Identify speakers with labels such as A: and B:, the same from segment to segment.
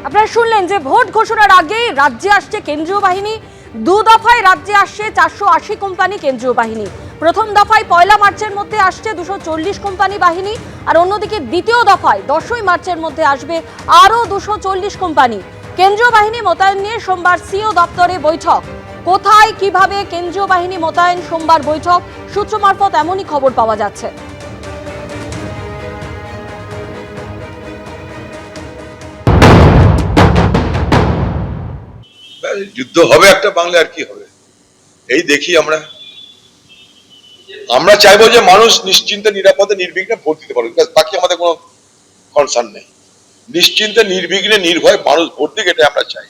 A: আপনারা শুনলেন যে ভোট ঘোষণার আগেই রাজ্যে আসছে কেন্দ্রীয় বাহিনী। দু দফায় রাজ্যে আসছে 480 কোম্পানি কেন্দ্রীয় বাহিনী। প্রথম দফায় 1 মার্চের মধ্যে আসছে 240 কোম্পানি বাহিনী, আর অন্যদিকে দ্বিতীয় দফায় 10 মার্চের মধ্যে আসবে আরও 240 কোম্পানি। কেন্দ্রীয় বাহিনী মোতায়েন নিয়ে সোমবার সিও দপ্তরে বৈঠক। কোথায় কিভাবে কেন্দ্রীয় বাহিনী মোতায়েন, সোমবার বৈঠক। সূত্র মারফত এমনই খবর পাওয়া যাচ্ছে।
B: যুদ্ধ হবে একটা বাংলা, আর কি হবে এই দেখি। আমরা চাইবো যে মানুষ নিশ্চিন্তে নিরাপদে নির্বিঘ্নে ভোট দিতে পারবে, বাকি আমাদের কোনো কনসার্ন নেই। নিশ্চিন্তে নির্বিঘ্নে নির্ভয়ে মানুষ ভোট দিক, এটা আমরা চাই।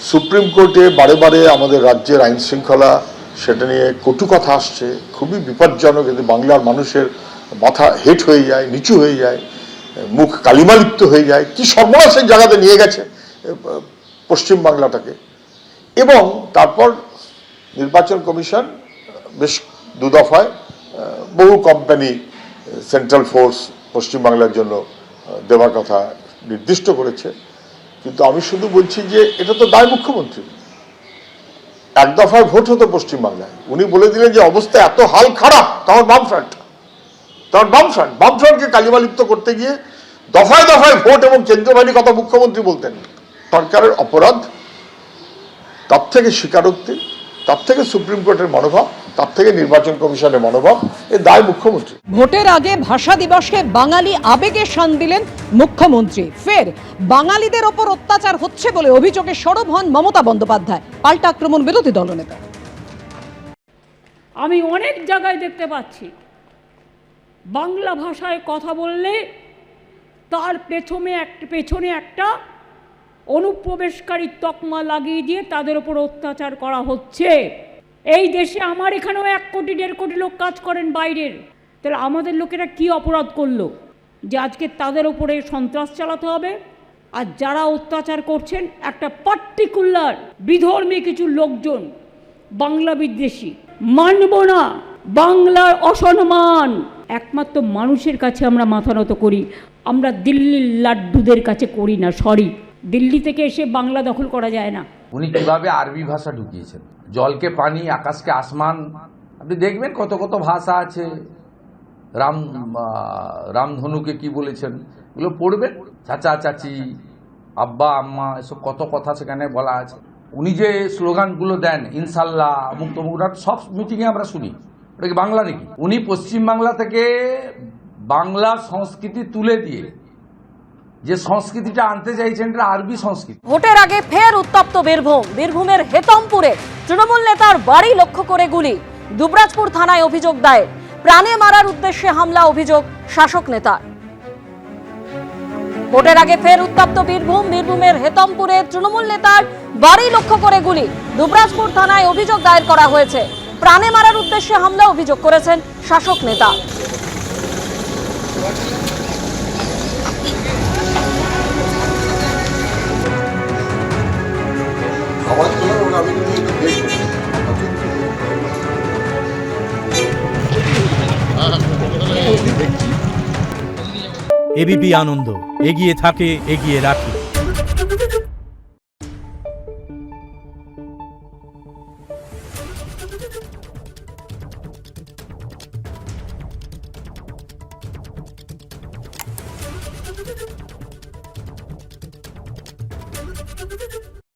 C: সুপ্রিম কোর্টে বারে বারে আমাদের রাজ্যের আইন শৃঙ্খলা সেটা নিয়ে কটু কথা আসছে, খুবই বিপজ্জনক। এতে বাংলার মানুষের মাথা হেট হয়ে যায়, নিচু হয়ে যায়, মুখ কালিমালিপ্ত হয়ে যায়। কি সর্বনাশের জায়গাতে নিয়ে গেছে পশ্চিম বাংলাটাকে। এবং তারপর নির্বাচন কমিশন বেশ দু দফায় বহু কোম্পানি সেন্ট্রাল ফোর্স পশ্চিমবাংলার জন্য দেওয়ার কথা নির্দিষ্ট করেছে। কিন্তু আমি শুধু বলছি যে এটা তো দায় মুখ্যমন্ত্রী। এক দফায় ভোট হতো পশ্চিমবাংলায়, উনি বলে দিলেন যে অবস্থা এত হাল খারাপ, তখন বামফ্রন্টকে কালিমালিপ্ত করতে গিয়ে দফায় দফায় ভোট এবং কেন্দ্রীয় বাহিনীর কথা মুখ্যমন্ত্রী বলতেন। সরকারের অপরাধ, তার থেকে স্বীকারোক্তি, তার থেকে সুপ্রিম কোর্টের মনোভাব, তার থেকে নির্বাচন কমিশনের মনোভাব, এ দায় মুখ্যমন্ত্রী।
D: ভোটের আগে ভাষা দিবসে বাঙালি আবেগে শান দিলেন মুখ্যমন্ত্রী। ফের বাঙালিদের ওপর অত্যাচার হচ্ছে বলে অভিযোগে সরব হন মমতা বন্দ্যোপাধ্যায়। পাল্টা আক্রমণ বিরোধী দলনেতা।
E: আমি অনেক জায়গায় দেখতে পাচ্ছি বাংলা ভাষায় কথা বললে তার পেছনে একটা অনুপ্রবেশকারী তকমা লাগিয়ে দিয়ে তাদের ওপর অত্যাচার করা হচ্ছে। এই দেশে আমার এখানেও 1 কোটি 1.5 কোটি লোক কাজ করেন বাইরের। তাহলে আমাদের লোকেরা কি অপরাধ করলো যে আজকে তাদের ওপরে সন্ত্রাস চালাতে হবে? আর যারা অত্যাচার করছেন একটা পার্টিকুলার বিধর্মী কিছু লোকজন, বাংলা বিদ্বেষী, মানব না, বাংলার অসম্মান। একমাত্র মানুষের কাছে আমরা মাথা নত করি, আমরা দিল্লির লাড্ডুদের কাছে করি না। সরি, দিল্লি থেকে এসে বাংলা দখল করা যায় না।
F: উনি কিভাবে আরবি ভাষা ঢুকিয়েছেন, জলকে পানি, আকাশকে আসমান। আপনি দেখবেন কত কত ভাষা আছে। রামধনুকে কি বলেছেন, এগুলো পড়বেন। চাচা চাচি, আব্বা আম্মা, এসব কত কথা সেখানে বলা আছে। উনি যে স্লোগানগুলো দেন, ইনশাল্লাহ, মুক্ত মুখরা, সব মিটিংয়ে আমরা শুনি। ওটা কি বাংলা নাকি? উনি পশ্চিমবাংলা থেকে বাংলা সংস্কৃতি তুলে দিয়ে যে সংস্কৃতিটা আনতে চাইছেন, এটা আরবি সংস্কৃতি।
A: ভোটের আগে ফের উত্তপ্ত বীরভূমের হেতমপুরে তৃণমূল নেতার বাড়ি লক্ষ্য করে গুলি। দুবরাজপুর থানায় অভিযোগ দায়ের। প্রাণে মারার উদ্দেশ্যে হামলা, অভিযোগ শাসক নেতার। ভোটের আগে ফের উত্তপ্ত বীরভূমের হেতমপুরে তৃণমূল নেতার বাড়ি লক্ষ্য করে গুলি। দুবরাজপুর থানায় অভিযোগ দায়ের করা হয়েছে। প্রাণে মারার উদ্দেশ্যে হামলা অভিযোগ করেছেন শাসক নেতা।
G: এবিপি আনন্দ, এগিয়ে থাকে, এগিয়ে রাখে।